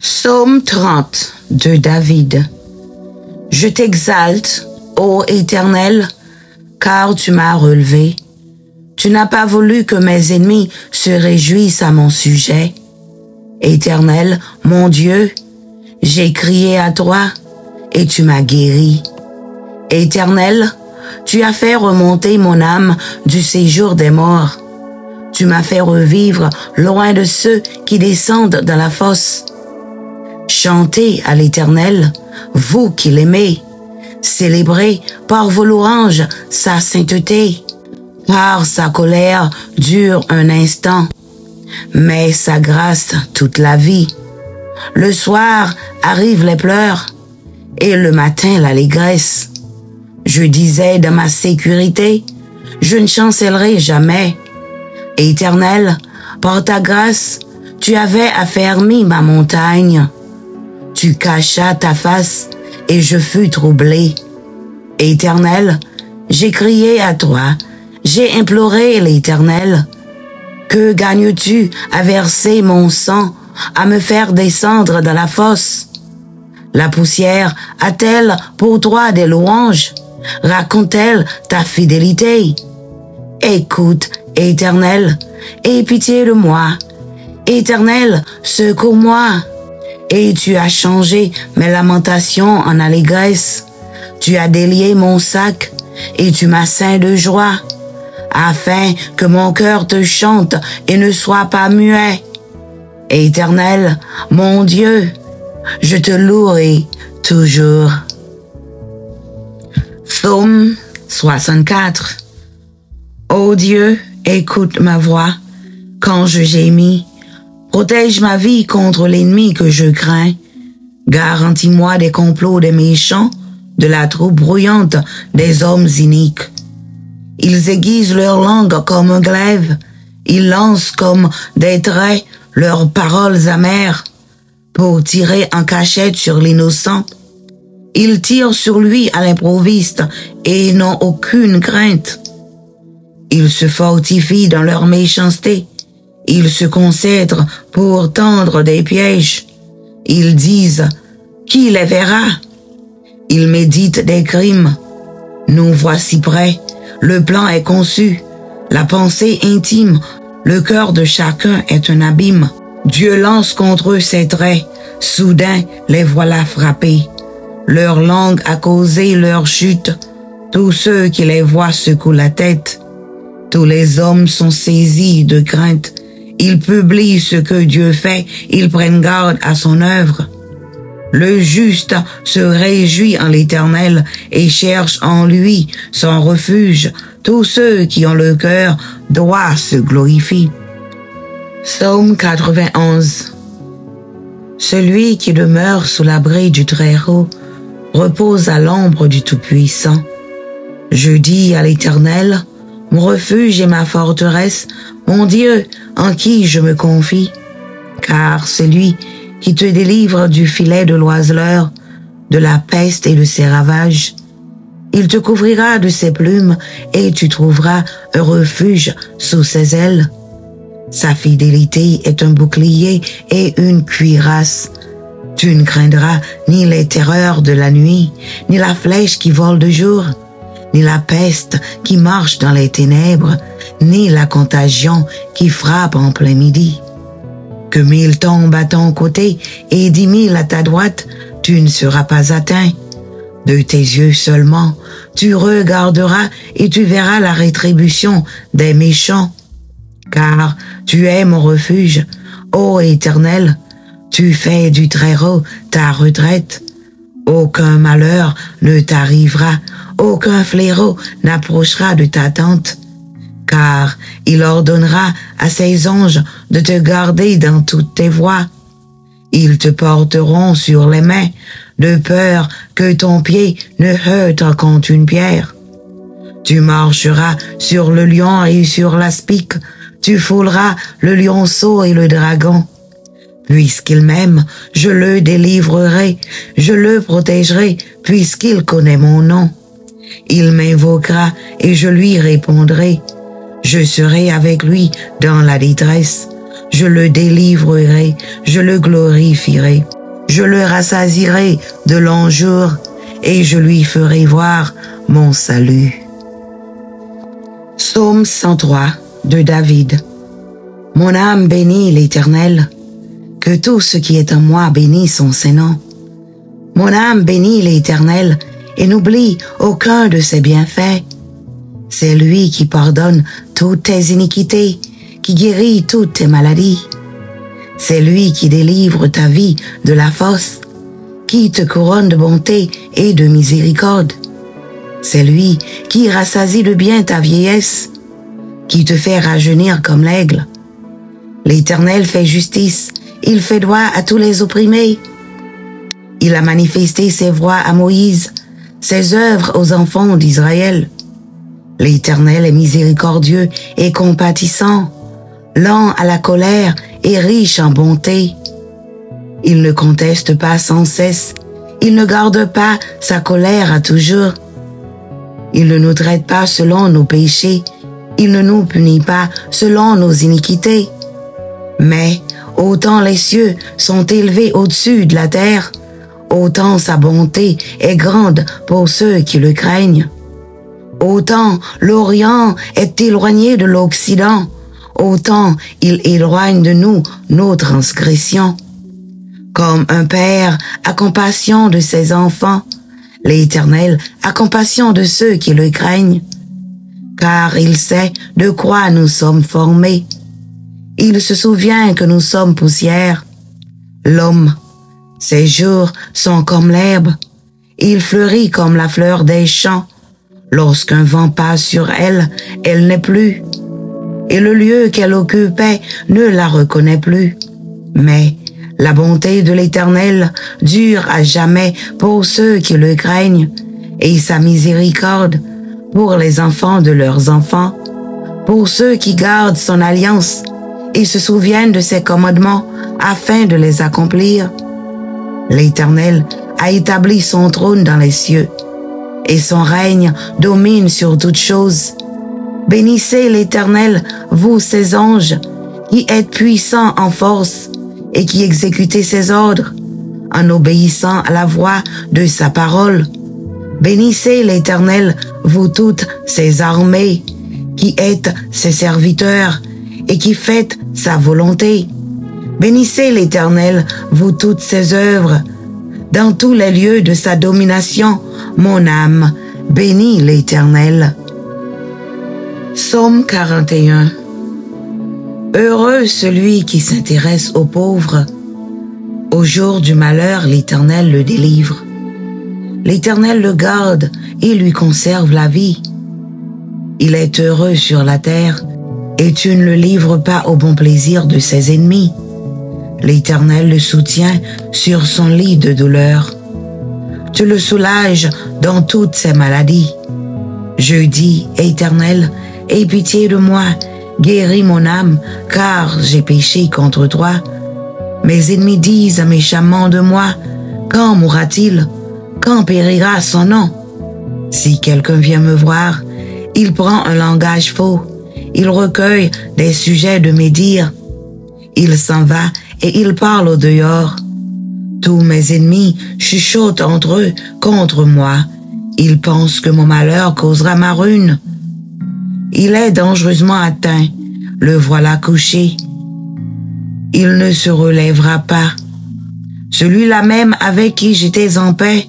Psaume 30 de David. Je t'exalte, ô Éternel, car tu m'as relevé. Tu n'as pas voulu que mes ennemis se réjouissent à mon sujet. Éternel, mon Dieu, j'ai crié à toi et tu m'as guéri. Éternel, tu as fait remonter mon âme du séjour des morts. Tu m'as fait revivre loin de ceux qui descendent dans la fosse. Chantez à l'Éternel, vous qui l'aimez. Célébrez par vos louanges sa sainteté. Car sa colère dure un instant, mais sa grâce toute la vie. Le soir arrivent les pleurs et le matin l'allégresse. Je disais dans ma sécurité, je ne chancellerai jamais. Éternel, par ta grâce, tu avais affermi ma montagne. Tu cachas ta face et je fus troublé. Éternel, j'ai crié à toi, j'ai imploré l'Éternel. Que gagnes-tu à verser mon sang, à me faire descendre dans la fosse? La poussière a-t-elle pour toi des louanges? Raconte-t-elle ta fidélité? Écoute, Éternel, aie pitié de moi. Éternel, secours-moi. Et tu as changé mes lamentations en allégresse. Tu as délié mon sac et tu m'as ceint de joie, afin que mon cœur te chante et ne soit pas muet. Éternel, mon Dieu, je te louerai toujours. Psaume 64. Ô Dieu, écoute ma voix quand je gémis. Protège ma vie contre l'ennemi que je crains. Garantis-moi des complots des méchants, de la troupe bruyante des hommes iniques. Ils aiguisent leur langue comme un glaive. Ils lancent comme des traits leurs paroles amères pour tirer en cachette sur l'innocent. Ils tirent sur lui à l'improviste et n'ont aucune crainte. Ils se fortifient dans leur méchanceté. Ils se concentrent pour tendre des pièges. Ils disent, qui les verra? Ils méditent des crimes. Nous voici prêts. Le plan est conçu. La pensée intime, le cœur de chacun est un abîme. Dieu lance contre eux ses traits. Soudain, les voilà frappés. Leur langue a causé leur chute. Tous ceux qui les voient secouent la tête. Tous les hommes sont saisis de crainte. Ils publient ce que Dieu fait. Ils prennent garde à son œuvre. Le juste se réjouit en l'Éternel et cherche en lui son refuge. Tous ceux qui ont le cœur droit se glorifient. Psaume 91. Celui qui demeure sous l'abri du Très-Haut repose à l'ombre du Tout-Puissant. Je dis à l'Éternel, mon refuge et ma forteresse, mon Dieu en qui je me confie. Car celui qui te délivre du filet de l'oiseleur, de la peste et de ses ravages, il te couvrira de ses plumes et tu trouveras un refuge sous ses ailes. Sa fidélité est un bouclier et une cuirasse. Tu ne craindras ni les terreurs de la nuit, ni la flèche qui vole de jour, ni la peste qui marche dans les ténèbres, ni la contagion qui frappe en plein midi. Que 1000 tombent à ton côté et 10 000 à ta droite, tu ne seras pas atteint. De tes yeux seulement, tu regarderas et tu verras la rétribution des méchants. Car tu es mon refuge, ô Éternel, tu fais du Très-Haut ta retraite. Aucun malheur ne t'arrivera, aucun fléau n'approchera de ta tente. Car il ordonnera à ses anges de te garder dans toutes tes voies. Ils te porteront sur les mains, de peur que ton pied ne heurte contre une pierre. Tu marcheras sur le lion et sur l'aspic, tu fouleras le lionceau et le dragon. Puisqu'il m'aime, je le délivrerai, je le protégerai, puisqu'il connaît mon nom. Il m'invoquera et je lui répondrai. Je serai avec lui dans la détresse. Je le délivrerai, je le glorifierai. Je le rassasierai de longs jours et je lui ferai voir mon salut. Psaume 103 de David. Mon âme bénit l'Éternel, que tout ce qui est en moi bénisse son Saint-Nom. Mon âme bénit l'Éternel et n'oublie aucun de ses bienfaits. C'est lui qui pardonne toutes tes iniquités, qui guérit toutes tes maladies. C'est lui qui délivre ta vie de la fosse, qui te couronne de bonté et de miséricorde. C'est lui qui rassasie de bien ta vieillesse, qui te fait rajeunir comme l'aigle. L'Éternel fait justice, il fait droit à tous les opprimés. Il a manifesté ses voies à Moïse, ses œuvres aux enfants d'Israël. L'Éternel est miséricordieux et compatissant, lent à la colère et riche en bonté. Il ne conteste pas sans cesse, il ne garde pas sa colère à toujours. Il ne nous traite pas selon nos péchés, il ne nous punit pas selon nos iniquités. Mais autant les cieux sont élevés au-dessus de la terre, autant sa bonté est grande pour ceux qui le craignent. Autant l'Orient est éloigné de l'Occident, autant il éloigne de nous nos transgressions. Comme un père a compassion de ses enfants, l'Éternel a compassion de ceux qui le craignent, car il sait de quoi nous sommes formés. Il se souvient que nous sommes poussière. L'homme, ses jours sont comme l'herbe, il fleurit comme la fleur des champs. Lorsqu'un vent passe sur elle, elle n'est plus, et le lieu qu'elle occupait ne la reconnaît plus. Mais la bonté de l'Éternel dure à jamais pour ceux qui le craignent, et sa miséricorde pour les enfants de leurs enfants, pour ceux qui gardent son alliance et se souviennent de ses commandements afin de les accomplir. L'Éternel a établi son trône dans les cieux, et son règne domine sur toutes choses. Bénissez l'Éternel, vous ses anges, qui êtes puissants en force et qui exécutez ses ordres, en obéissant à la voix de sa parole. Bénissez l'Éternel, vous toutes ses armées, qui êtes ses serviteurs et qui faites sa volonté. Bénissez l'Éternel, vous toutes ses œuvres. Dans tous les lieux de sa domination, mon âme bénit l'Éternel. Psaume 41. Heureux celui qui s'intéresse aux pauvres. Au jour du malheur, l'Éternel le délivre. L'Éternel le garde et lui conserve la vie. Il est heureux sur la terre, et tu ne le livres pas au bon plaisir de ses ennemis. L'Éternel le soutient sur son lit de douleur. Tu le soulages dans toutes ses maladies. Je dis, Éternel, aie pitié de moi, guéris mon âme, car j'ai péché contre toi. Mes ennemis disent méchamment de moi, quand mourra-t-il? Quand périra son nom? Si quelqu'un vient me voir, il prend un langage faux, il recueille des sujets de médire. Il s'en va et il parle au dehors. Tous mes ennemis chuchotent entre eux contre moi. Ils pensent que mon malheur causera ma ruine. Il est dangereusement atteint, le voilà couché. Il ne se relèvera pas. Celui-là même avec qui j'étais en paix,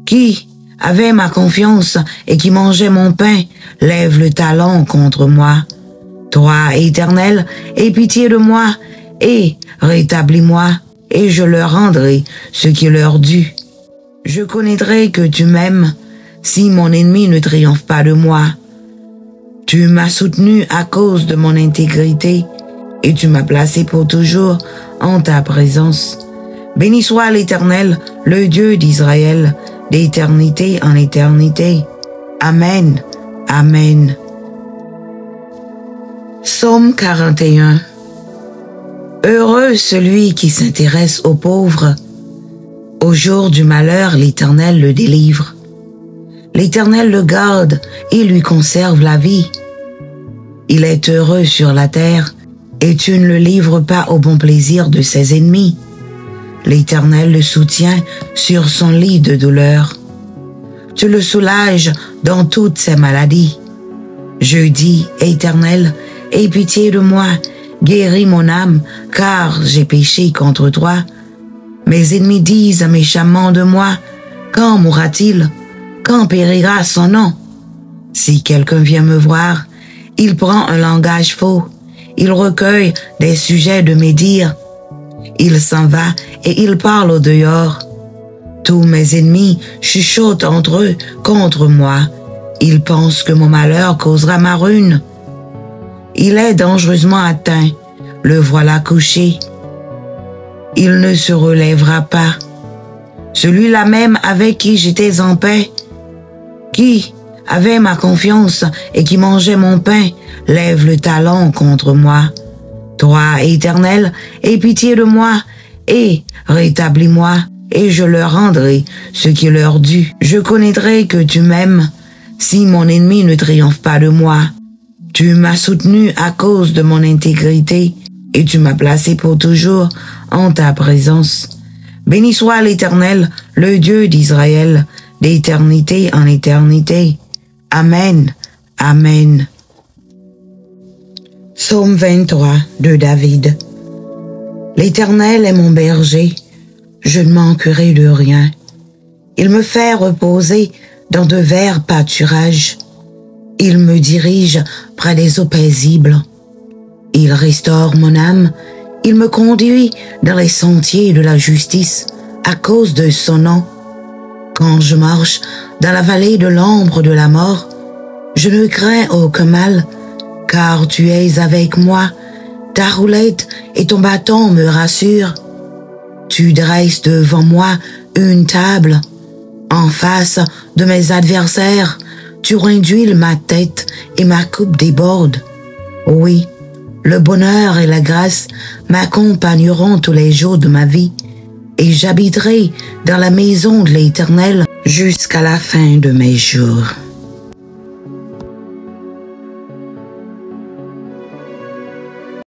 qui avait ma confiance et qui mangeait mon pain, lève le talon contre moi. Toi, Éternel, aie pitié de moi et rétablis-moi, et je leur rendrai ce qui leur dû. Je connaîtrai que tu m'aimes si mon ennemi ne triomphe pas de moi. Tu m'as soutenu à cause de mon intégrité et tu m'as placé pour toujours en ta présence. Béni soit l'Éternel, le Dieu d'Israël, d'éternité en éternité. Amen. Amen. Psaume 41. Heureux celui qui s'intéresse aux pauvres. Au jour du malheur, l'Éternel le délivre. L'Éternel le garde et lui conserve la vie. Il est heureux sur la terre, et tu ne le livres pas au bon plaisir de ses ennemis. L'Éternel le soutient sur son lit de douleur. Tu le soulages dans toutes ses maladies. Je dis, Éternel, aie pitié de moi, guéris mon âme, car j'ai péché contre toi. Mes ennemis disent méchamment de moi, quand mourra-t-il? Quand périra son nom? Si quelqu'un vient me voir, il prend un langage faux, il recueille des sujets de médire. Il s'en va et il parle au dehors. Tous mes ennemis chuchotent entre eux contre moi. Ils pensent que mon malheur causera ma ruine. Il est dangereusement atteint, le voilà couché. Il ne se relèvera pas. Celui-là même avec qui j'étais en paix, qui avait ma confiance et qui mangeait mon pain, lève le talon contre moi. Toi, Éternel, aie pitié de moi et rétablis-moi, et je leur rendrai ce qui est leur dû. Je connaîtrai que tu m'aimes, si mon ennemi ne triomphe pas de moi. Tu m'as soutenu à cause de mon intégrité, et tu m'as placé pour toujours en ta présence. Béni soit l'Éternel, le Dieu d'Israël, d'éternité en éternité. Amen. Amen. Psaume 23 de David. L'Éternel est mon berger, je ne manquerai de rien. Il me fait reposer dans de verts pâturages. Il me dirige près des eaux paisibles. Il restaure mon âme, il me conduit dans les sentiers de la justice à cause de son nom. Quand je marche dans la vallée de l'ombre de la mort, je ne crains aucun mal, car tu es avec moi, ta roulette et ton bâton me rassurent. Tu dresses devant moi une table, en face de mes adversaires, tu réduis ma tête et ma coupe déborde. Oui, le bonheur et la grâce m'accompagneront tous les jours de ma vie, et j'habiterai dans la maison de l'Éternel jusqu'à la fin de mes jours.